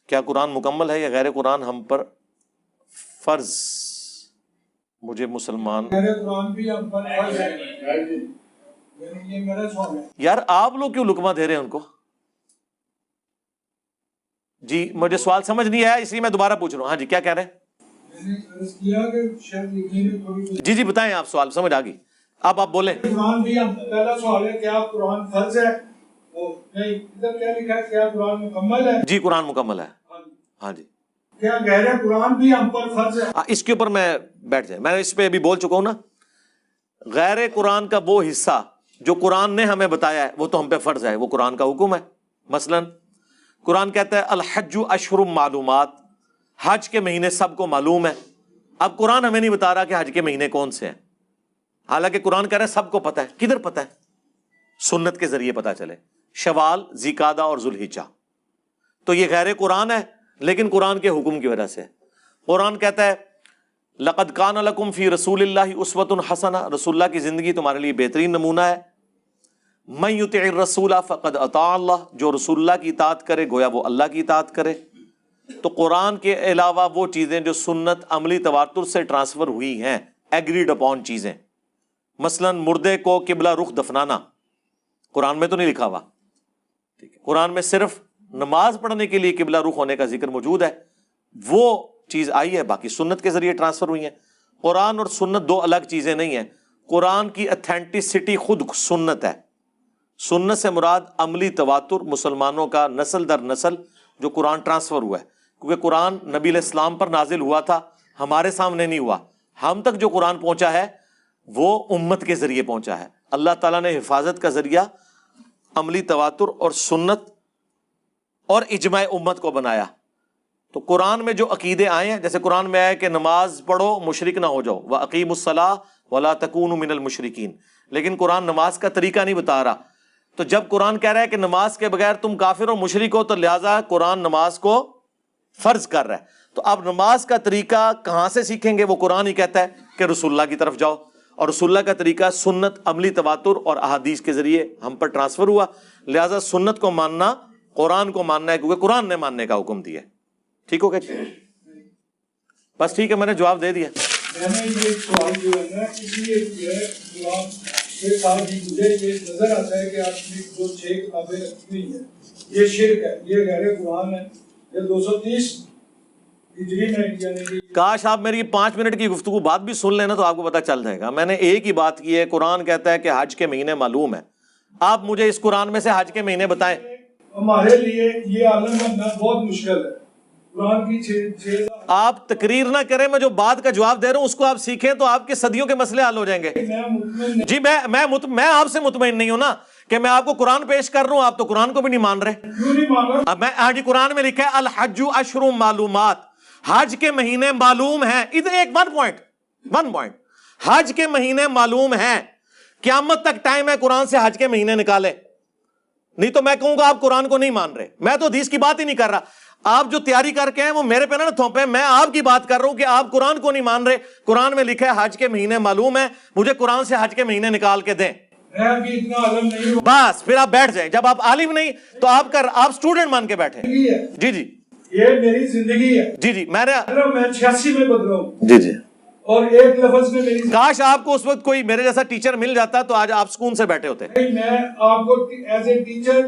کیا قرآن مکمل ہے یا غیر قرآن ہم پر فرض؟ مجھے مسلمان غیر قرآن بھی ہم پر فرض ہے، یہ میرا سوال ہے۔ یار آپ لوگ کیوں لقمہ دے رہے ہیں ان کو؟ جی مجھے سوال سمجھ نہیں آیا اس لیے میں دوبارہ پوچھ رہا ہوں. ہاں جی کیا کہہ رہے ہیں؟ میں نے عرض کیا کہ شاید لکھنے میں تھوڑی جی بتائیں، آپ سوال سمجھ آ گئی، اب آپ بولیں. قرآن بھی ہم پہلا سوال ہے کیا قرآن فرض ہے؟ وہ نہیں، ادھر کیا لکھا ہے کیا قرآن مکمل ہے؟ جی قرآن مکمل ہے. ہاں جی. کیا غیر قرآن بھی ہم پر فرض ہے؟ اس کے اوپر میں بیٹھ جائیں، میں اس پہ ابھی بول چکا ہوں نا. غیر قرآن کا وہ حصہ جو قرآن نے ہمیں بتایا ہے وہ تو ہم پہ فرض ہے، وہ قرآن کا حکم ہے. مثلا قرآن کہتا ہے الحج اشہر معلومات، حج کے مہینے سب کو معلوم ہے. اب قرآن ہمیں نہیں بتا رہا کہ حج کے مہینے کون سے ہیں، حالانکہ قرآن کہہ رہا ہے سب کو پتہ ہے. کدھر پتہ ہے؟ سنت کے ذریعے پتہ چلے، شوال، ذیقعدہ اور ذوالحجہ. تو یہ غیر قرآن ہے لیکن قرآن کے حکم کی وجہ سے. قرآن کہتا ہے لقد کان لکم فی رسول اللہ اسوۃ حسنہ، رسول اللہ کی زندگی تمہارے لیے بہترین نمونہ ہے. من یطع الرسول فقد اطاع اللہ، جو رسول اللہ کی اطاعت کرے گویا وہ اللہ کی اطاعت کرے. تو قرآن کے علاوہ وہ چیزیں جو سنت عملی تواتر سے ٹرانسفر ہوئی ہیں، ایگریڈ اپون چیزیں، مثلا مردے کو قبلہ رخ دفنانا، قرآن میں تو نہیں لکھا ہوا. ٹھیک ہے، قرآن میں صرف نماز پڑھنے کے لیے قبلہ رخ ہونے کا ذکر موجود ہے، وہ چیز آئی ہے، باقی سنت کے ذریعے ٹرانسفر ہوئی ہیں. قرآن اور سنت دو الگ چیزیں نہیں ہیں. قرآن کی اتھینٹسٹی خود سنت ہے. سنت سے مراد عملی تواتر، مسلمانوں کا نسل در نسل جو قرآن ٹرانسفر ہوا ہے، کیونکہ قرآن نبی علیہ السلام پر نازل ہوا تھا، ہمارے سامنے نہیں ہوا. ہم تک جو قرآن پہنچا ہے وہ امت کے ذریعے پہنچا ہے. اللہ تعالیٰ نے حفاظت کا ذریعہ عملی تواتر اور سنت اور اجماع امت کو بنایا. تو قرآن میں جو عقیدے آئے ہیں، جیسے قرآن میں آیا کہ نماز پڑھو مشرک نہ ہو جاؤ، وَأَقِیمُوا الصَّلَاةَ وَلَا تَكُونُوا مِنَ الْمُشْرِكِينَ، لیکن قرآن نماز کا طریقہ نہیں بتا رہا. تو جب قرآن کہہ رہا ہے کہ نماز کے بغیر تم کافر اور مشرک ہو، تو لہٰذا قرآن نماز کو فرض کر رہا ہے. تو اب نماز کا طریقہ کہاں سے سیکھیں گے؟ وہ قرآن ہی کہتا ہے کہ رسول اللہ کی طرف جاؤ، اور رسول اللہ کا طریقہ سنت عملی تواتر اور احادیث کے ذریعے ہم پر ٹرانسفر ہوا. لہٰذا سنت کو ماننا قرآن کو ماننا ہے، کیونکہ قرآن نے ماننے کا حکم دیا ہے. ٹھیک ہو گیا؟ بس ٹھیک ہے، میں نے جواب دے دیا. میں نے یہ سوال جو ہے نا اس لیے جو ہے جواب کے ساتھ ہی مجھے یہ نظر آتا ہے کہ آپ نے جو 6 کتابیں رکھی ہوئی ہیں یہ شرک ہے، یہ غیر قرآن ہے، یہ 230 ہجری میں یعنی کہ کاش آپ میری 5 منٹ کی گفتگو بات بھی سن لینا تو آپ کو پتہ چل جائے گا. میں نے ایک ہی بات کی ہے، قرآن کہتا ہے کہ حج کے مہینے معلوم ہے. آپ مجھے اس قرآن میں سے حج کے مہینے بتائیں. ہمارے لیے یہ عالم بننا بہت مشکل ہے. قرآن کی 6 آپ تقریر نہ کریں، میں جو بات کا جواب دے رہا ہوں اس کو آپ سیکھیں تو آپ کے صدیوں کے مسئلے حل ہو جائیں گے. جی میں آپ سے مطمئن نہیں ہوں نا کہ میں آپ کو قرآن پیش کر رہا ہوں، آپ تو قرآن کو بھی نہیں مان رہے. کیوں نہیں مان رہا؟ اب ہاں جی قرآن میں لکھا ہے الحج اشہر معلومات، حج کے مہینے معلوم ہیں. ادھر ایک ون پوائنٹ حج کے مہینے معلوم ہیں. قیامت تک ٹائم ہے قرآن سے حج کے مہینے نکالے، نہیں تو میں کہوں گا آپ قرآن کو نہیں مان رہے. میں تو حدیث کی بات ہی نہیں کر رہا. آپ جو تیاری کر کے ہیں وہ میرے پہ نہ تھوپیں. میں آپ کی بات کر رہا ہوں کہ آپ قرآن کو نہیں مان رہے. قرآن میں لکھا ہے حج کے مہینے معلوم ہیں، مجھے قرآن سے حج کے مہینے نکال کے دیں. میں ابھی اتنا عالم نہیں ہوں. بس پھر آپ بیٹھ جائیں. جب آپ عالم نہیں تو آپ اسٹوڈنٹ مان کے بیٹھے. جی یہ میری زندگی ہے. جی میں 86 میں بدلا ہوں. جی اور ایک لفظ میں میری کاش آپ کو اس وقت کوئی میرے جیسا ٹیچر مل جاتا تو آج آپ سکون سے بیٹھے ہوتے. میں آپ کو ایز اے ٹیچر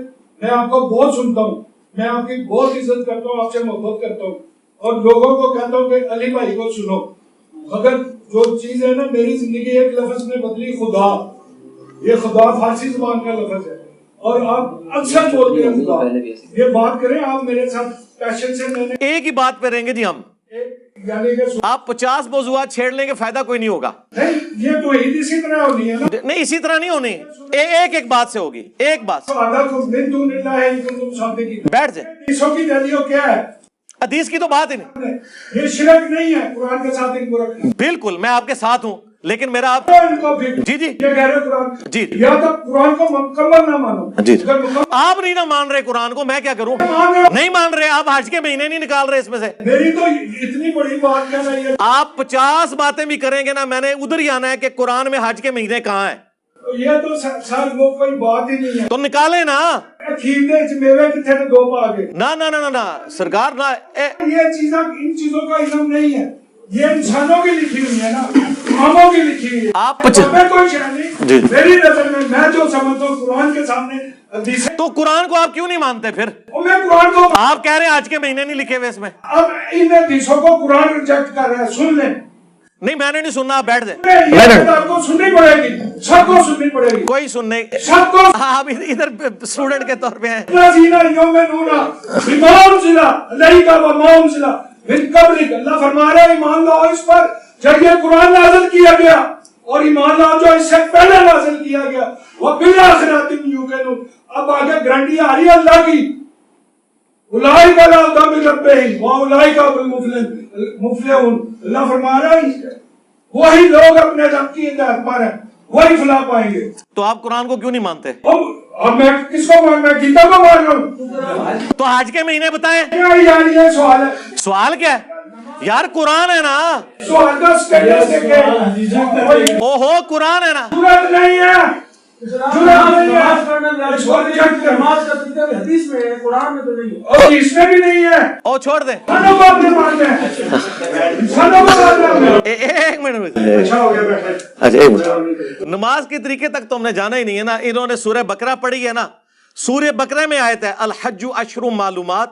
میں آپ کو بہت سنتا ہوں، میں آپ کی بہت عزت کرتا ہوں، آپ سے محبت کرتا ہوں، اور لوگوں کو کہتا ہوں کہ علی بھائی کو سنو. مگر جو چیز ہے نا میری زندگی ایک لفظ میں بدلی، خدا. یہ خدا فارسی زبان کا لفظ ہے اور آپ اکثر بولتے ہیں خدا. یہ بات کریں آپ میرے ساتھ پیشن سے. میں نے ایک ہی بات پہ رہیں گے جی ہم، یعنی کہ آپ 50 موضوعات چھیڑ لیں گے فائدہ کوئی نہیں ہوگا. نہیں یہ تو عید اسی طرح ہونی ہے نا. نہیں اسی طرح نہیں ہونی، ایک بات سے ہوگی. ایک بات بیٹھ جائیں. حدیثوں کی دلیل کیا ہے؟ حدیث کی تو بات ہی نہیں. یہ شرک نہیں ہے قرآن کے ساتھ ان کو رکھنا. بالکل میں آپ کے ساتھ ہوں، لیکن میرا آپ جی یہ کہہ رہے قرآن جی یا تو قرآن کو مکمل نہ مانو. جی آپ نہیں نہ مان رہے قرآن کو، میں کیا کروں؟ نہیں مان رہے آپ، حج کے مہینے نہیں نکال رہے اس میں سے. میری تو اتنی بڑی بات کہنا ہے. آپ 50 باتیں بھی کریں گے نا، میں نے ادھر ہی آنا ہے کہ قرآن میں حج کے مہینے کہاں ہیں. یہ تو سر وہ کوئی بات ہی نہیں ہے. تو نکالے نا. کھیر دے میوے کتنے نے دو پا کے. نہ سرکار نہ. یہ چیزیں ان چیزوں کا علم نہیں ہے. یہ انسانوں کی لکھی ہوئی ہے نا, اماموں کی لکھی ہوئی ہے. آپ میں کوئی شے نہیں. میری نظر میں جو سمجھتا ہوں قرآن کے سامنے حدیث. تو قرآن کو آپ کیوں نہیں مانتے پھر؟ میں قرآن کو, آپ کہہ رہے ہیں آج کے مہینے نہیں لکھے ہوئے اس میں. اب ان حدیثوں کو قرآن ریجیکٹ کر رہا ہے. سن لیں. نہیں میں نے نہیں سننا, آپ بیٹھ جائیں. یہ آپ کو سننی پڑے گی, سب کو سننی پڑے گی. کوئی سننے, سب کو. آپ ادھر اسٹوڈنٹ کے طور پہ ہیں. اللہ فرما رہا ہے ایمان لاؤ اس پر جب یہ قرآن نازل کیا گیا, اور ایمان لاؤ جو اس سے پہلے نازل کیا گیا. وہ بالآخرۃ ہم یوقنون. اب آگے گارنٹی آ رہی ہے اللہ کی. اولئک علی ھدی من ربہم واولئک هم المفلحون. اللہ فرما رہا ہے وہی لوگ اپنے رب کی ہدایت پر ہیں, وہی فلاح پائیں گے. تو آپ قرآن کو کیوں نہیں مانتے؟ اب میں کس کو مان, میں گیتا کو مان رہا ہوں. تو حج کے مہینے بتائیں. یار یہ سوال ہے. سوال کیا ہے یار؟ قرآن ہے نا. سوال کا سٹیٹس دیکھیں. اوہو قرآن ہے نا. ضرورت نہیں ہے. اور اس میں بھی نہیں ہے. او چھوڑ دیں. ایک منٹ. اچھا ایک منٹ. نماز کے طریقے تک تو ہم نے جانا ہی نہیں ہے نا. انہوں نے سورہ بقرہ پڑھی ہے نا. سورہ بقرہ میں آیت ہے الحج اشہر معلومات,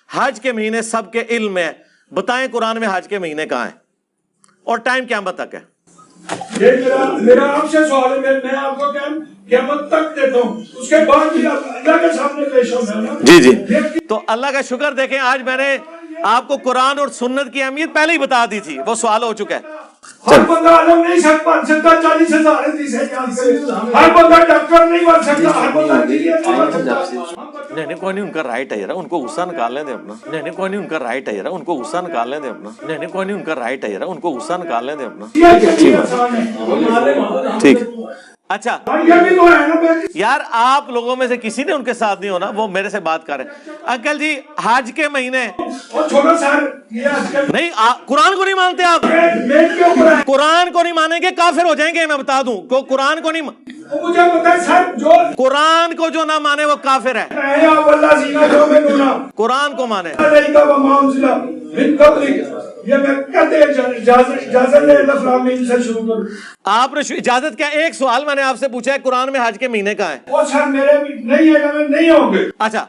حج کے مہینے سب کے علم ہے. بتائیں قرآن میں حج کے مہینے کہاں ہیں اور ٹائم قیامت تک ہے؟ میرا آپ سے سوال ہے. میں آپ کو قیامت تک دیتا ہوں, اس کے بعد بھی اللہ کے سامنے پیش ہونا ہے. جی تو اللہ کا شکر دیکھیں, آج میں نے آپ کو قرآن اور سنت کی اہمیت پہلے ہی بتا دی تھی, وہ سوال ہو چکا ہے. ہر بندہ عالم نہیں سکتا 40,000 حدیث ہے. ہر بندہ ڈاکٹر نہیں بن سکتا, ہر بندہ انجینئر نہیں بن سکتا. نہیں کوئی نہیں, ان کا رائٹ ہے یار, ان کو غصہ نکالنے دیں اپنا. نہیں کوئی نہیں, ان کا رائٹ ہے یار, ان کو غصہ نکالنے دیں اپنا. نہیں کوئی نہیں, ان کا رائٹ ہے یار, ان کو غصہ نکالنے دیں اپنا. ٹھیک. اچھا یار, آپ لوگوں میں سے کسی نے ان کے ساتھ نہیں ہونا, وہ میرے سے بات کر رہے ہیں. انکل جی حج کے مہینے نہیں, قرآن کو نہیں مانتے آپ. قرآن کو نہیں مانیں گے کافر ہو جائیں گے, میں بتا دوں. قرآن کو نہیں, قرآن کو جو نہ مانے وہ کافر ہے. قرآن کو مانے. آپ نے اجازت کیا؟ ایک سوال میں نے آپ سے پوچھا ہے قرآن میں حج کے مہینے کہاں ہیں؟ اچھا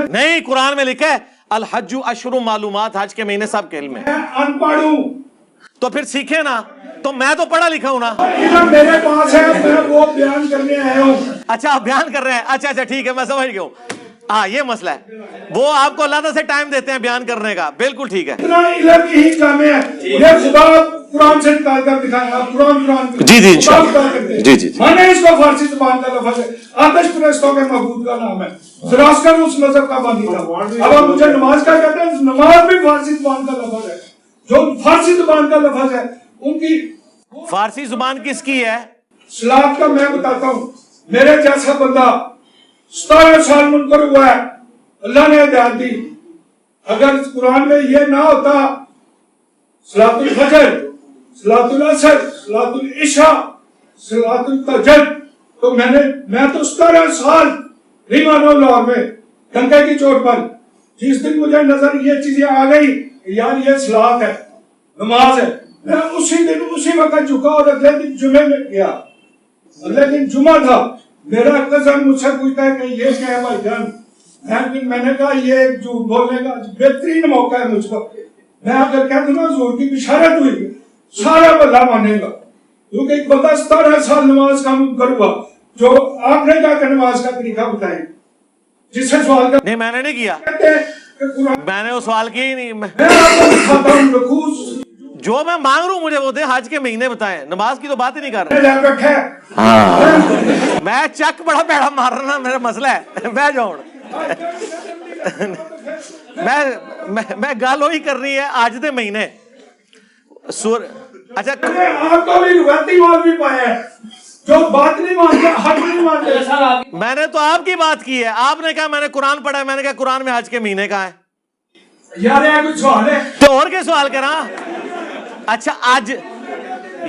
نہیں, قرآن میں لکھا ہے الحج اشہر معلومات, حج کے مہینے سب کے علم ہے. ان پڑھ ہوں تو پھر سیکھے نا. تو میں تو پڑھا لکھا ہوں نا. میرے پاس ہے, میں وہ بیان کرنے آیا ہوں. اچھا آپ بیان کر رہے ہیں. اچھا ٹھیک ہے, میں سمجھ گیا ہوں. ہاں یہ مسئلہ ہے, وہ آپ کو اللہ سے ٹائم دیتے ہیں بیان کرنے کا. بالکل ٹھیک ہے. اتنا علم ہی جامع ہے. یہ خدا قرآن سے نکال کر دکھایا. قرآن جی میں نے اس کو فارسی زبان کا لفظ ہے. آتش پرستوں کے محبوب کا نام ہے. زراسکر اس مذہب کا بانی تھا. اب آپ مجھے نماز کا کہتے ہیں, نماز بھی فارسی زبان کا لفظ ہے. جو فارسی زبان کا لفظ ہے ان کی فارسی زبان کس کی ہے؟ صلاۃ کا میں بتاتا ہوں. میرے جیسا بندہ 17 سال منکر ہوا ہے, اللہ نے ہدایت دی. اگر قرآن میں یہ نہ ہوتا صلاۃ الفجر, صلاۃ العصر, صلاۃ العشاء, صلاۃ التہجد, تو میں تو 17 سال نہیں مانو لاہور میں گنگے کی چوٹ پر. جس دن مجھے نظر یہ چیزیں آ گئی یار یہ صلاۃ ہے, نماز ہے, میں اسی دن اسی وقت جھکا اور اگلے دن جمعے میں گیا. اگلے دن جمعہ تھا. میرا کزن مجھ سے پوچھتا ہے کہ یہ کیا ہے بھائی جان. میں نے کہا یہ جھوٹ بولنے کا بہترین موقع ہے مجھ کو. میں اگر کہہ دوں نا حضور کی بشارت ہوئی سارا بندہ مانے گا, کیونکہ ایک بندہ 17 سال نماز کا منکر ہوا. جو آپ نے کہا کہ نماز کا طریقہ بتائیں, جس سے سوال نہیں میں نے نہیں کیا, میں نے وہ سوال کیا ہی نہیں. جو میں مانگ رہا ہوں مجھے وہ دے. حج کے مہینے بتائیں, نماز کی تو بات ہی نہیں کر رہے. میں چک بڑا پیڑا مار رہا نا, میرا مسئلہ ہے. بہ جاؤ, میں گل وہی کر رہی ہے آج دے مہینے. اچھا آپ کو بھی روایتی بات بھی پایا ہے جو بات نہیں مانتے, حج نہیں مانتے. میں نے تو آپ کی بات کی ہے. آپ نے کہا میں نے قرآن پڑھا ہے, میں نے کہا قرآن میں حج کے مہینے کہاں ہے. یار یہ کوئی سوال ہے تو اور کیا سوال کرا. اچھا آج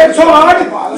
108,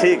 ਠੀਕ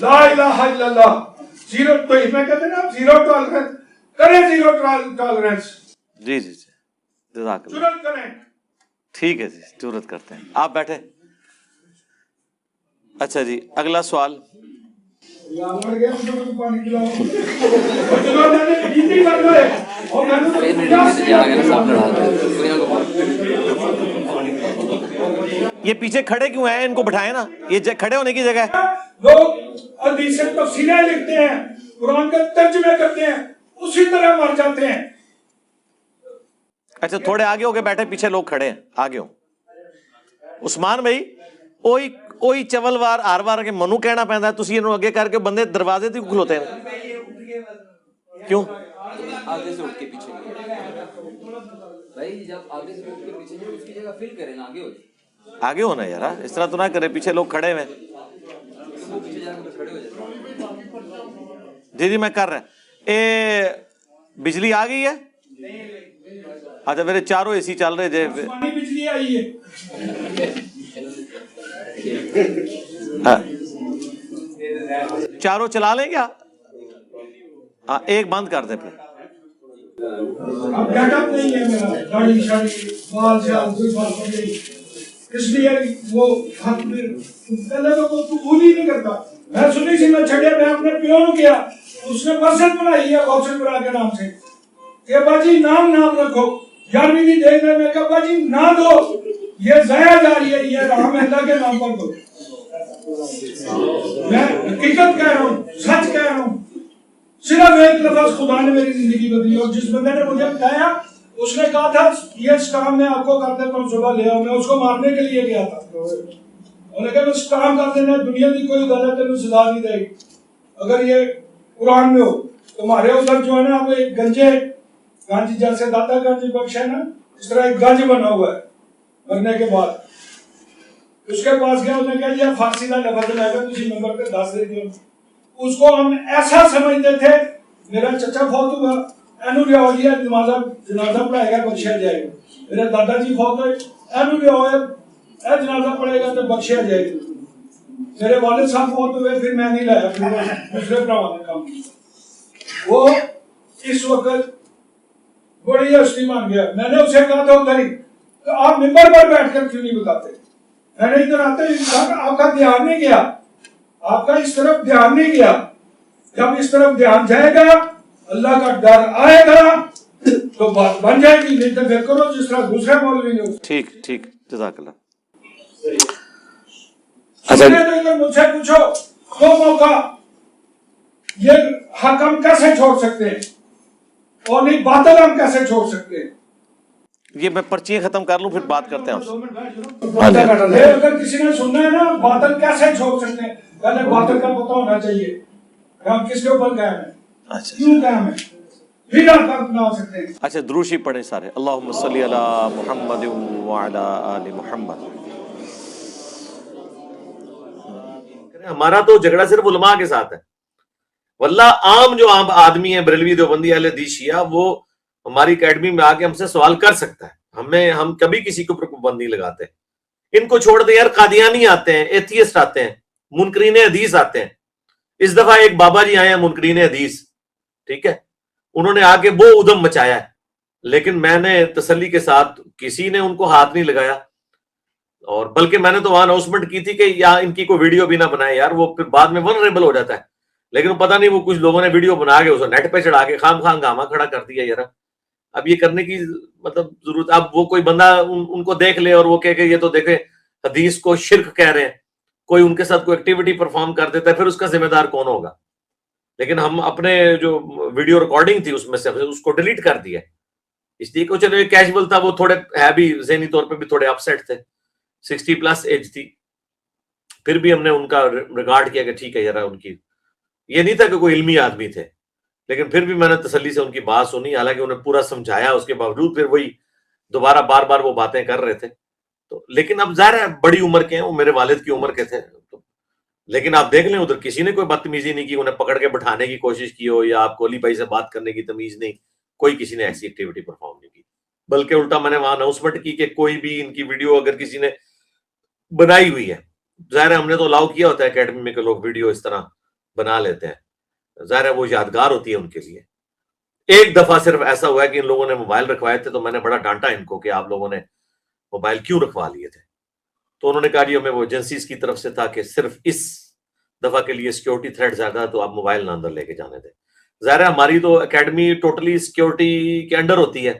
لا الہ الا اللہ. زیرو تو اس میں کہتے ہیں نا زیرو ٹالرنس کریں, زیرو ٹالرنس. جی جی جی جزاک اللہ. جرات کریں. ٹھیک ہے جی, ضرورت کرتے ہیں. آپ بیٹھے. اچھا جی, اگلا سوال. پانی پلاؤ. اور میں نے ڈیوٹی کر رہے اور میں یہ پیچھے کھڑے کیوں ہیں؟ ان کو بٹھائیں نا, یہ کھڑے ہونے کی جگہ ہے. لوگ حدیث تفسیریں لکھتے ہیں, قرآن کا ترجمے کرتے ہیں, اسی طرح مر جاتے ہیں. اچھا تھوڑے آگے ہو کے بیٹھے, پیچھے لوگ کھڑے ہیں, آگے ہو. عثمان بھائی اوہی چول وار ہر وار کے منو کہنا پیندا ہے, تسی انہوں اگے کر کے بندے دروازے تے کھلوتے ہیں کیوں؟ آگے سے اٹھ کے پیچھے بھائی, جب آگے سے اٹھ کے پیچھے اس کی جگہ فل کریں نا, آگے ہو جائے. آگے ہونا یار, اس طرح تو نہ کرے, پیچھے لوگ کھڑے ہوئے. پیچھے جا کے کھڑے ہو جاتے. جی جی میں کر رہا ہوں. بجلی آ گئی ہے؟ اچھا میرے چاروں اے سی چل رہے جے. آسمانی بجلی آئی ہے. چاروں چلا لیں کیا؟ ہاں ایک بند کر دیں پھر. اب گیٹ اپ نہیں ہے میرا, داڑھی شاڑھی بال شال کوئی بات نہیں, اس لیے وہ حق میں پہلے تو قبول ہی نہیں کرتا. میں سنی سی میں چھڑیا, میں اپنے پیو نو کیا, اس نے مسجد بنائی ہے غوث برا کے نام سے کہ باجی نام رکھو. 11ویں کی دیر میں کہا باجی نہ دو, یہ ضائع جا رہی ہے, یہ رحم اللہ کے نام پر دو. میں حقیقت کہہ رہا ہوں, سچ کہہ رہا ہوں. صرف ایک لفظ خدا نے میری زندگی بدلی, اور جس بندے نے مجھے بتایا اس نے کہا تھا یہ کام میں آپ کو کر دیتا ہوں, صبح لے آؤ. میں اس کو مارنے کے لیے گیا تھا, اور اگر اس کام کر دینا دنیا کی کوئی غلط ہے سزا نہیں دے گی. اگر یہ قرآن میں ہو, تمہارے ادھر جو ہے نا وہ ایک گنج جیسے داتا گنج بخش ہے نا, اس طرح ایک گنج بنا ہوا ہے مرنے کے بعد. اس کے پاس گیا, اس نے کہا یہ فارسی کا لفظ لے کر کسی نمبر پہ 10 دے دو. اس کو ہم ایسا سمجھتے تھے, میرا چچا فوت ہوا, اینو لیا ہو گیا جنازہ پڑھائے گا بخشیا جائے گا. میرے دادا جی فوت ہوئے, اینو لیا ہو اے جنازہ پڑھے گا تو بخشیا جائے گا. میرے والد صاحب فوت ہوئے, پھر میں نہیں لایا, پھر دوسرے بھراؤں نے کام کیا. وہ اس وقت بڑی ہستی مان گیا. میں نے اسے کہا تھا ادھر ہی, تو آپ ممبر پر بیٹھ کر کیوں نہیں بتاتے؟ میں نے ادھر آتے ہی آپ کا دھیان نہیں گیا, آپ کا اس طرف دھیان نہیں گیا. جب اس طرف دھیان جائے گا, اللہ کا ڈر آئے گا تو بات بن جائے گی. نہیں تو پھر کرو جس طرح دوسرے مولوی نے. ٹھیک ٹھیک جزاک اللہ. اچھا تو ادھر مجھ سے پوچھو دو موقع, یہ حق ہم کیسے چھوڑ سکتے ہیں اور نہیں باطل ہم کیسے چھوڑ سکتے ہیں؟ یہ میں پرچیاں ختم کر لوں پھر بات کرتے ہیں آپ سے. اگر کسی نے سننا ہے نا باطل کیسے چھوڑ سکتے ہیں, پہلے باطل کا پتہ ہونا چاہیے ہم کس کے اوپر قائم ہیں, کیوں قائم ہیں, پھر آپ کا اپنا ہو سکتے ہیں. اچھا دروشی پڑھیں سارے. اللہم صلی علی محمد وعلی آل محمد. ہمارا تو جھگڑا صرف علماء کے ساتھ ہے, واللہ عام جو عام آدمی ہے بریلوی دیوبندی اہل حدیث شیعہ, وہ ہماری اکیڈمی میں آ کے ہم سے سوال کر سکتا ہے. ہم کبھی کسی کے اوپر پابند نہیں لگاتے. ان کو چھوڑ دیں یار, قادیانی آتے ہیں, ایتھیسٹ آتے ہیں, منکرین حدیث آتے ہیں. اس دفعہ ایک بابا جی آئے ہیں منکرین حدیث, ٹھیک ہے, انہوں نے آ کے وہ ادم مچایا ہے, لیکن میں نے تسلی کے ساتھ, کسی نے ان کو ہاتھ نہیں لگایا, اور بلکہ میں نے تو وہاں اناؤنسمنٹ کی تھی کہ یا ان کی کوئی ویڈیو بھی نہ بنائے یار, وہ پھر بعد میں ونریبل ہو جاتا ہے. لیکن پتہ نہیں وہ کچھ لوگوں نے ویڈیو بنا کے اسے نیٹ پہ چڑھا کے خام گاما کھڑا کر دیا. یار اب یہ کرنے کی مطلب ضرورت, اب وہ کوئی بندہ ان کو دیکھ لے اور وہ کہے کہ یہ تو دیکھیں حدیث کو شرک کہہ رہے ہیں, کوئی ان کے ساتھ کوئی ایکٹیویٹی پرفارم کر دیتا ہے, پھر اس کا ذمہ دار کون ہوگا؟ لیکن ہم اپنے جو ویڈیو ریکارڈنگ تھی اس میں سے اس کو ڈیلیٹ کر دیا, اس لیے کہ چلو یہ کیجول تھا, وہ تھوڑے ہے بھی ذہنی طور پہ بھی تھوڑے اپسیٹ تھے, 60+ ایج تھی. پھر بھی ہم نے ان کا ریگارڈ کیا کہ ٹھیک ہے یار, ان کی یہ نہیں تھا کہ کوئی علمی آدمی تھے, لیکن پھر بھی میں نے تسلی سے ان کی بات سنی, حالانکہ انہیں پورا سمجھایا, اس کے باوجود پھر وہی دوبارہ بار بار وہ باتیں کر رہے تھے. تو لیکن اب ظاہر ہے بڑی عمر کے ہیں, وہ میرے والد کی عمر کے تھے, لیکن آپ دیکھ لیں ادھر کسی نے کوئی بدتمیزی نہیں کی, انہیں پکڑ کے بٹھانے کی کوشش کی ہو, یا آپ کو علی بھائی سے بات کرنے کی تمیز نہیں, کوئی کسی نے ایسی ایکٹیویٹی پرفارم نہیں کی. بلکہ الٹا میں نے وہاں اناؤنسمنٹ کی کہ کوئی بھی ان کی ویڈیو اگر کسی نے بنائی ہوئی ہے, ظاہر ہے ہم نے تو الاؤ کیا ہوتا ہے اکیڈمی میں کہ لوگ ویڈیو اس طرح بنا لیتے ہیں. ظاہر ہے وہ یادگار ہوتی ہے ان کے لیے. ایک دفعہ صرف ایسا ہوا ہے کہ ان لوگوں نے موبائل رکھوائے تھے تو میں نے بڑا ڈانٹا ان کو کہ آپ لوگوں نے موبائل کیوں رکھوا لیے تھے. تو انہوں نے کہا جی ہمیں وہ ایجنسیز کی طرف سے تھا کہ صرف اس دفعہ کے لیے سیکیورٹی تھریٹ زیادہ ہے تو آپ موبائل نہ اندر لے کے جانے دیں. ظاہر ہے ہماری تو اکیڈمی ٹوٹلی سیکیورٹی کے انڈر ہوتی ہے.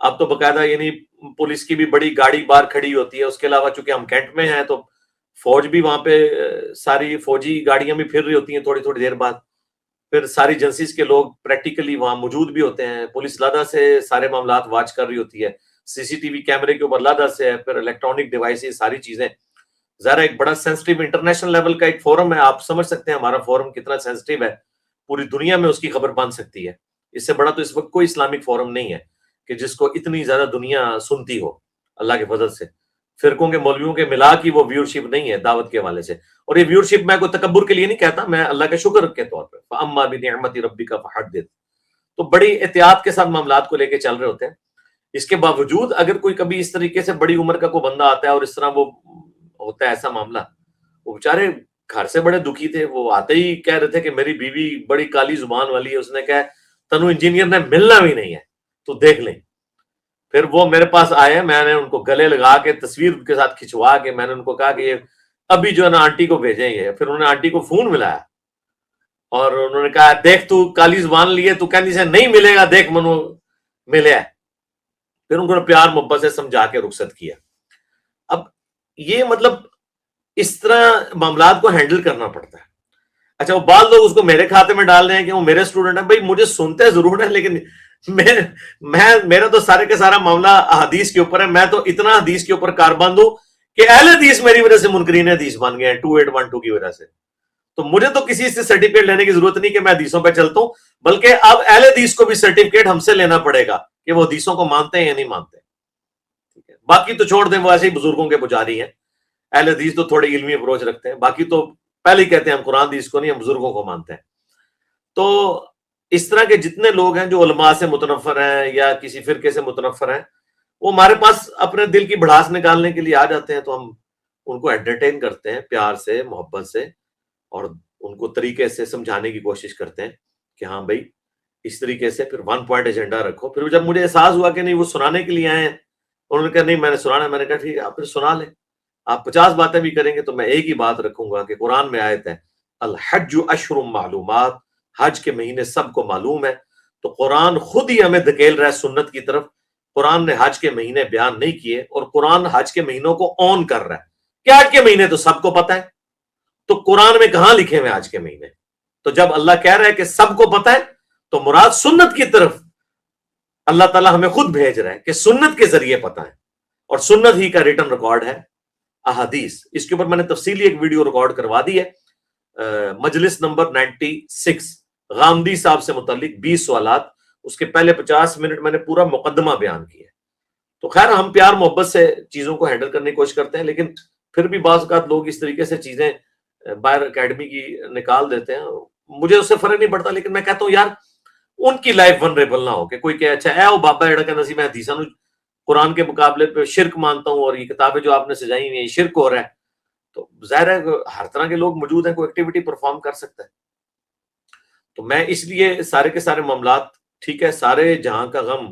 اب تو باقاعدہ یعنی پولیس کی بھی بڑی گاڑی باہر کھڑی ہوتی ہے. اس کے علاوہ چونکہ ہم کینٹ میں ہیں تو فوج بھی وہاں پہ ساری فوجی گاڑیاں بھی پھر رہی ہوتی ہیں تھوڑی تھوڑی دیر بعد. پھر ساری ایجنسیز کے لوگ پریکٹیکلی وہاں موجود بھی ہوتے ہیں. پولیس لادہ سے سارے معاملات واچ کر رہی ہوتی ہے. سی سی ٹی وی کیمرے کے اوپر لادہ سے ہے. پھر الیکٹرانک ڈیوائسز ساری چیزیں. ظاہر ایک بڑا سینسٹیو انٹرنیشنل لیول کا ایک فورم ہے. آپ سمجھ سکتے ہیں ہمارا فورم کتنا سینسٹیو ہے. پوری دنیا میں اس کی خبر بن سکتی ہے. اس سے بڑا تو اس وقت کوئی اسلامک فورم نہیں ہے کہ جس کو اتنی زیادہ دنیا سنتی ہو اللہ کے فضل سے. فرقوں کے مولویوں کے ملا کی وہ ویورشپ نہیں ہے دعوت کے حوالے سے. اور یہ ویورشپ میں کوئی تکبر کے لیے نہیں کہتا, میں اللہ کے شکر کے طور پہ فَأَمَّا بِنِعْمَتِ رَبِّكَ فَحَدِّثْ. تو بڑی احتیاط کے ساتھ معاملات کو لے کے چل رہے ہوتے ہیں. اس کے باوجود اگر کوئی کبھی اس طریقے سے بڑی عمر کا کوئی بندہ آتا ہے اور اس طرح وہ ہوتا ہے ایسا معاملہ, وہ بیچارے گھر سے بڑے دکھی تھے. وہ آتے ہی کہہ رہے تھے کہ میری بیوی بڑی کالی زبان والی ہے, اس نے کہا تنو انجینئر نے ملنا بھی نہیں ہے تو دیکھ لیں. پھر وہ میرے پاس آئے, میں نے ان کو گلے لگا کے تصویر کے ساتھ کھنچوا کے میں نے ان کو کہا کہ یہ ابھی جو ہے نا آنٹی کو بھیجیں گے. پھر انہوں نے آنٹی کو فون ملایا اور انہوں نے کہا دیکھ تو کالی زبان لیے تو کہنی سے نہیں ملے گا, دیکھ منو ملے. پھر ان کو پیار محبت سے سمجھا کے رخصت کیا. اب یہ مطلب اس طرح معاملات کو ہینڈل کرنا پڑتا ہے. اچھا وہ بعض لوگ اس کو میرے کھاتے میں ڈال رہے ہیں کہ وہ میرے اسٹوڈنٹ ہیں. بھائی مجھے سنتے ضرور ہیں لیکن میرا تو سارے کا سارا معاملہ حدیث کے اوپر ہے. میں تو اتنا حدیث کے اوپر کاربند ہوں کہ اہل حدیث میری وجہ سے منکرین حدیث بن گئے ہیں 2812 کی وجہ سے. تو مجھے تو کسی سے سرٹیفکیٹ لینے کی ضرورت نہیں کہ میں حدیثوں پہ چلتا ہوں, بلکہ اب اہل حدیث کو بھی سرٹیفکیٹ ہم سے لینا پڑے گا کہ وہ حدیثوں کو مانتے ہیں یا نہیں مانتے. ٹھیک ہے, باقی تو چھوڑ دیں, وہ ایسے ہی بزرگوں کے پجاری ہیں. اہل حدیث تو تھوڑی علمی اپروچ رکھتے ہیں, باقی تو پہلے ہی کہتے ہیں ہم قرآن حدیث کو نہیں, ہم بزرگوں کو مانتے ہیں. تو اس طرح کے جتنے لوگ ہیں جو علماء سے متنفر ہیں یا کسی فرقے سے متنفر ہیں, وہ ہمارے پاس اپنے دل کی بڑھاس نکالنے کے لیے آ جاتے ہیں. تو ہم ان کو انٹرٹین کرتے ہیں پیار سے محبت سے اور ان کو طریقے سے سمجھانے کی کوشش کرتے ہیں کہ ہاں بھائی اس طریقے سے. پھر 1 پوائنٹ ایجنڈا رکھو. پھر جب مجھے احساس ہوا کہ نہیں وہ سنانے کے لیے آئے ہیں, انہوں نے کہا نہیں میں نے سنانا ہے, میں نے کہا ٹھیک ہے آپ پھر سنا لیں. آپ 50 باتیں بھی کریں گے تو میں ایک ہی بات رکھوں گا کہ قرآن میں آیت ہے الحج اشہر معلومات, حج کے مہینے سب کو معلوم ہے. تو قرآن خود ہی ہمیں دھکیل رہا ہے سنت کی طرف. قرآن نے حج کے مہینے بیان نہیں کیے اور قرآن حج کے مہینوں کو آن کر رہا ہے کہ حج کے مہینے تو سب کو پتہ ہے. تو قرآن میں کہاں لکھے ہوئے حج کے مہینے؟ تو جب اللہ کہہ رہا ہے کہ سب کو پتہ ہے تو مراد سنت کی طرف اللہ تعالیٰ ہمیں خود بھیج رہا ہے کہ سنت کے ذریعے پتہ ہے, اور سنت ہی کا ریٹن ریکارڈ ہے احادیث. اس کے اوپر میں نے تفصیلی ایک ویڈیو ریکارڈ کروا دی ہے, مجلس نمبر 96 غامدی صاحب سے متعلق 20 سوالات. اس کے پہلے 50 منٹ میں نے پورا مقدمہ بیان کیا. تو خیر ہم پیار محبت سے چیزوں کو ہینڈل کرنے کی کوشش کرتے ہیں, لیکن پھر بھی بعض اوقات لوگ اس طریقے سے چیزیں باہر اکیڈمی کی نکال دیتے ہیں. مجھے اس سے فرق نہیں پڑتا, لیکن میں کہتا ہوں یار ان کی لائف ونریبل نہ ہو کہ کوئی کہ اچھا اے او بابا ایڑا کا نصیب ہے حدیثاں قرآن کے مقابلے پہ شرک مانتا ہوں اور یہ کتابیں جو آپ نے سجائی ہوئی ہیں یہ شرک ہو رہا ہے. تو ظاہر ہے ہر طرح کے لوگ موجود ہیں, کوئی ایکٹیویٹی پرفارم کر سکتا ہے. تو میں اس لیے سارے کے سارے معاملات ٹھیک ہے, سارے جہاں کا غم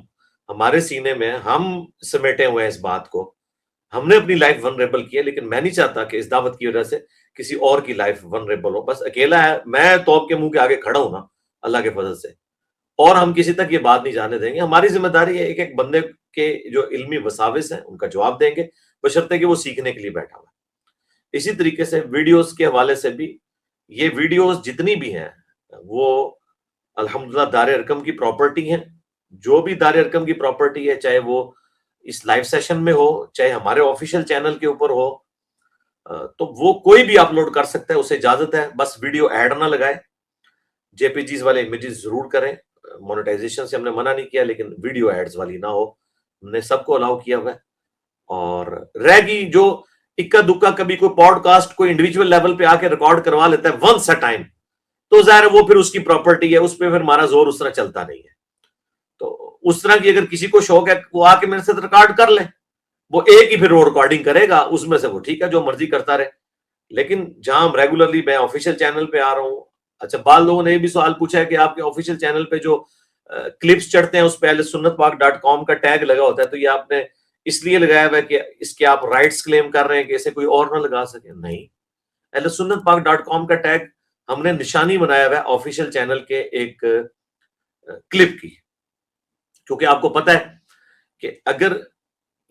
ہمارے سینے میں, ہم سمیٹے ہوئے ہیں اس بات کو, ہم نے اپنی لائف ونریبل کی ہے, لیکن میں نہیں چاہتا کہ اس دعوت کی وجہ سے کسی اور کی لائف ونریبل ہو. بس اکیلا ہے, میں توپ کے منہ کے آگے کھڑا ہوں نا اللہ کے فضل سے, اور ہم کسی تک یہ بات نہیں جانے دیں گے. ہماری ذمہ داری ہے ایک ایک بندے کے جو علمی وساوس ہیں ان کا جواب دیں گے, بشرطے کہ وہ سیکھنے کے لیے بیٹھا ہوا ہے. اسی طریقے سے ویڈیوز کے حوالے سے بھی, یہ ویڈیوز جتنی بھی ہیں وہ الحمدللہ دار ارقم کی پراپرٹی ہیں. جو بھی دار ارقم کی پراپرٹی ہے, چاہے وہ اس لائیو سیشن میں ہو, چاہے ہمارے آفیشیل چینل کے اوپر ہو, تو وہ کوئی بھی اپلوڈ کر سکتا ہے, اسے اجازت ہے. بس ویڈیو ایڈ نہ لگائے, جے پی جیز والے امیجز ضرور کریں. مونیٹائزیشن سے ہم نے منع نہیں کیا, لیکن ویڈیو ایڈز والی نہ ہو. ہم نے سب کو الاؤ کیا ہوا ہے. اور رہ گئی جو اکا دکا کبھی کوئی پوڈ کاسٹ کوئی انڈیویجول لیول پہ آ کے ریکارڈ کروا لیتا ہے ونس اے ٹائم, تو ظاہر ہے وہ پھر اس کی پراپرٹی ہے, اس پہ پھر ہمارا زور اس طرح چلتا نہیں ہے. تو اس طرح کی اگر کسی کو شوق ہے وہ آ کے میرے ساتھ ریکارڈ کر لیں, وہ ایک ہی پھر وہ ریکارڈنگ کرے گا, اس میں سے وہ ٹھیک ہے جو مرضی کرتا رہے. لیکن جہاں ہم ریگولرلی, میں آفیشیل چینل پہ آ رہا ہوں, اچھا بعض لوگوں نے یہ بھی سوال پوچھا ہے کہ آپ کے آفیشیل چینل پہ جو کلپس چڑھتے ہیں اس پہ اہل سنت پاک .com کا ٹیگ لگا ہوتا ہے، تو یہ آپ نے اس لیے لگایا ہوا ہے کہ اس کے آپ رائٹس کلیم کر رہے ہیں کہ اسے کوئی اور نہ لگا سکے؟ نہیں، اہل سنت پاک .com کا ٹیگ ہم نے نشانی بنایا ہوا ہے آفیشیل چینل کے ایک کلپ کی، کیونکہ آپ کو پتہ ہے کہ اگر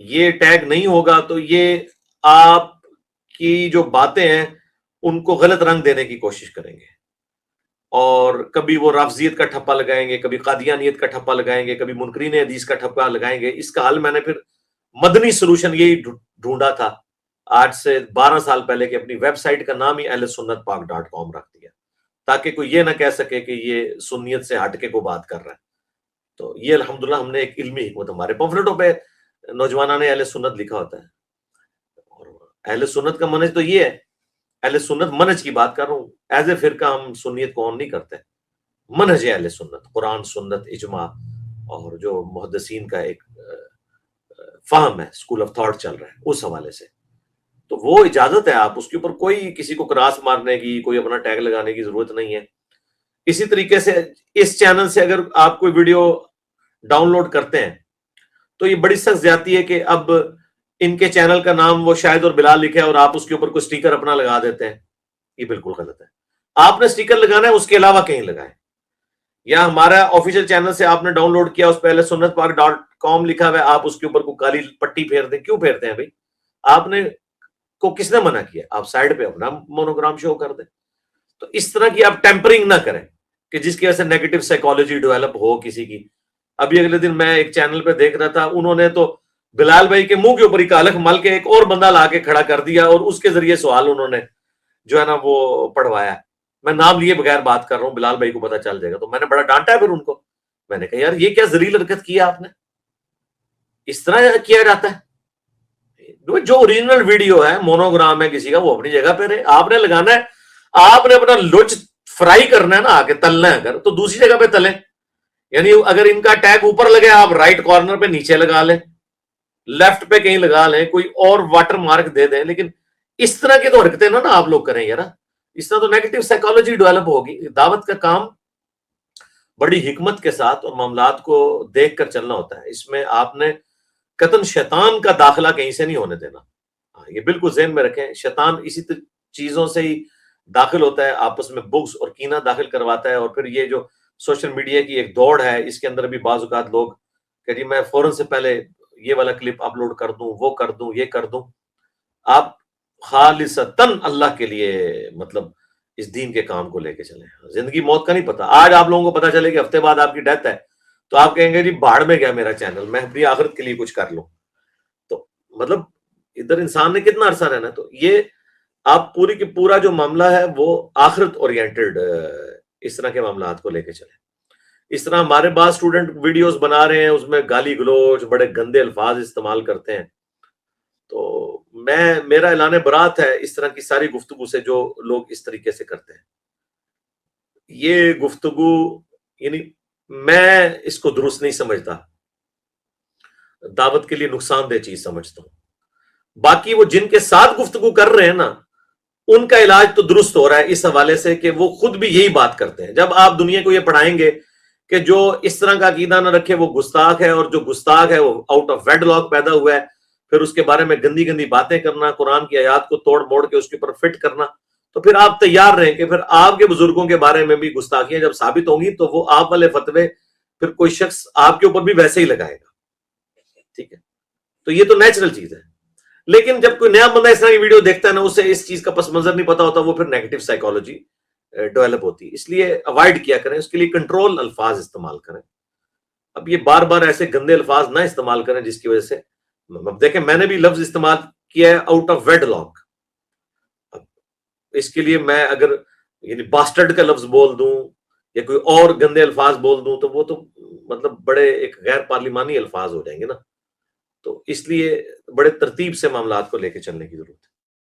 یہ ٹیگ نہیں ہوگا تو یہ آپ کی جو باتیں ہیں ان کو غلط رنگ دینے کی کوشش کریں گے، اور کبھی وہ رافضیت کا ٹھپا لگائیں گے، کبھی قادیانیت کا ٹھپا لگائیں گے، کبھی منکرین حدیث کا ٹھپا لگائیں گے۔ اس کا حل میں نے پھر مدنی سلوشن یہی ڈھونڈا تھا آج سے 12 سال پہلے، کہ اپنی ویب سائٹ کا نام ہی اہل سنت پاک .com رکھ دیا، تاکہ کوئی یہ نہ کہہ سکے کہ یہ سنیت سے ہٹ کے کو بات کر رہا ہے۔ تو یہ الحمدللہ ہم نے ایک علمی حکمت، ہمارے پمفلٹوں پہ نوجوانوں نے اہل سنت لکھا ہوتا ہے، اور اہل سنت کا منہج تو یہ ہے، اہل سنت منہج کی بات کر رہا ہوں، ایز اے فرقہ ہم سنیت کو آن نہیں کرتے، منہج اہل سنت قرآن سنت اجماع، اور جو محدثین کا ایک فہم ہے، اسکول آف تھاٹ چل رہا ہے، اس حوالے سے تو وہ اجازت ہے، آپ اس کے اوپر کوئی کسی کو کراس مارنے کی، کوئی اپنا ٹیگ لگانے کی ضرورت نہیں ہے۔ اسی طریقے سے اس چینل سے اگر آپ کوئی ویڈیو ڈاؤن لوڈ کرتے ہیں تو یہ بڑی سخت زیادتی ہے کہ اب ان کے چینل کا نام وہ شاہد اور بلال لکھے اور آپ اس کے اوپر کوئی سٹیکر اپنا لگا دیتے ہیں، یہ بالکل غلط ہے۔ آپ نے سٹیکر لگانا ہے، اس کے علاوہ کہیں لگائیں، یا ہمارا آفیشیل چینل سے آپ نے ڈاؤن لوڈ کیا، اس پہ اہل سنت پاک .com لکھا ہوا ہے، آپ اس کے اوپر کوئی کالی پٹی پھیر دیں، کیوں پھیرتے ہیں بھائی؟ آپ نے کو کس نے منع کیا؟ آپ سائڈ پہ اپنا مونوگرام شو کر دیں۔ تو اس طرح کی آپ ٹیمپرنگ نہ کریں کہ جس کی وجہ سے نیگیٹو سائیکالوجی ڈیولپ ہو کسی کی۔ ابھی اگلے دن میں ایک چینل پہ دیکھ رہا تھا، انہوں نے تو بلال بھائی کے منہ کے اوپر ہی کالک مل کے ایک اور بندہ لا کے کھڑا کر دیا، اور اس کے ذریعے سوال انہوں نے جو ہے نا وہ پڑھوایا۔ میں نام لیے بغیر بات کر رہا ہوں، بلال بھائی کو پتہ چل جائے گا، تو میں نے بڑا ڈانٹا ہے پھر ان کو، میں نے کہا یار یہ کیا ذلیل حرکت کیا آپ نے، اس طرح کیا جاتا ہے؟ جو اوریجنل ویڈیو ہے، مونوگرام ہے کسی کا، وہ اپنی جگہ پہ رہے، آپ نے لگانا ہے، آپ نے اپنا لچ فرائی کرنا ہے نا، آ کے تلنا ہے اگر تو دوسری جگہ پہ تلیں، یعنی اگر ان کا ٹیگ اوپر لگے آپ رائٹ کارنر پہ نیچے لگا لیں، لیفٹ پہ کہیں لگا لیں، کوئی اور واٹر مارک دے دیں، لیکن اس طرح کی تو حرکتیں نا آپ لوگ کریں یار، اس طرح تو نیگیٹو سائیکالوجی ڈیولپ ہوگی۔ دعوت کا کام بڑی حکمت کے ساتھ اور معاملات کو دیکھ کر چلنا ہوتا ہے، اس میں آپ نے قطعاً شیطان کا داخلہ کہیں سے نہیں ہونے دینا، یہ بالکل ذہن میں رکھیں۔ شیطان اسی چیزوں سے ہی داخل ہوتا ہے، آپس میں بغض اور کینہ داخل کرواتا ہے، اور پھر یہ جو سوشل میڈیا کی ایک دوڑ ہے، اس کے اندر بھی بعض اوقات لوگ کہ جی میں فوراً سے پہلے یہ والا کلپ اپلوڈ کر دوں، وہ کر دوں، یہ کر دوں۔ آپ خالصتاً اللہ کے لیے مطلب اس دین کے کام کو لے کے چلیں، زندگی موت کا نہیں پتا۔ آج آپ لوگوں کو پتا چلے کہ ہفتے بعد آپ کی ڈیتھ ہے تو آپ کہیں گے جی بھاڑ میں گیا میرا چینل، میں اپنی آخرت کے لیے کچھ کر لوں۔ تو مطلب ادھر انسان نے کتنا عرصہ رہنا ہے، تو یہ آپ پوری کی پورا جو معاملہ ہے وہ آخرت اورینٹڈ اس طرح کے معاملات کو لے کے چلیں۔ اس طرح ہمارے بعض اسٹوڈنٹ ویڈیوز بنا رہے ہیں، اس میں گالی گلوچ، بڑے گندے الفاظ استعمال کرتے ہیں، تو میرا اعلان برات ہے اس طرح کی ساری گفتگو سے جو لوگ اس طریقے سے کرتے ہیں۔ یہ گفتگو یعنی میں اس کو درست نہیں سمجھتا، دعوت کے لیے نقصان دہ چیز سمجھتا ہوں۔ باقی وہ جن کے ساتھ گفتگو کر رہے ہیں نا، ان کا علاج تو درست ہو رہا ہے اس حوالے سے کہ وہ خود بھی یہی بات کرتے ہیں۔ جب آپ دنیا کو یہ پڑھائیں گے کہ جو اس طرح کا عقیدہ نہ رکھے وہ گستاخ ہے، اور جو گستاخ ہے وہ آؤٹ آف ویڈ لاک پیدا ہوا ہے، پھر اس کے بارے میں گندی گندی باتیں کرنا، قرآن کی آیات کو توڑ موڑ کے اس کے اوپر فٹ کرنا، تو پھر آپ تیار رہیں کہ پھر آپ کے بزرگوں کے بارے میں بھی گستاخیاں جب ثابت ہوں گی تو وہ آپ والے فتوے پھر کوئی شخص آپ کے اوپر بھی ویسے ہی لگائے گا، ٹھیک ہے؟ تو یہ تو نیچرل چیز ہے۔ لیکن جب کوئی نیا بندہ اس طرح کی ویڈیو دیکھتا ہے نا، اسے اس چیز کا پس منظر نہیں پتا ہوتا، وہ پھر نیگیٹو سائیکالوجی ڈیولپ ہوتی ہے، اس لیے اوائڈ کیا کریں، اس کے لیے کنٹرول الفاظ استعمال کریں۔ اب یہ بار بار ایسے گندے الفاظ نہ استعمال کریں جس کی وجہ سے، اب دیکھیں میں نے بھی لفظ استعمال کیا ہے آؤٹ آف ویڈ لاک، اس کے لیے میں اگر یعنی باسٹرڈ کا لفظ بول دوں یا کوئی اور گندے الفاظ بول دوں تو وہ تو مطلب بڑے ایک غیر پارلیمانی الفاظ ہو جائیں گے نا، تو اس لیے بڑے ترتیب سے معاملات کو لے کے چلنے کی ضرورت ہے۔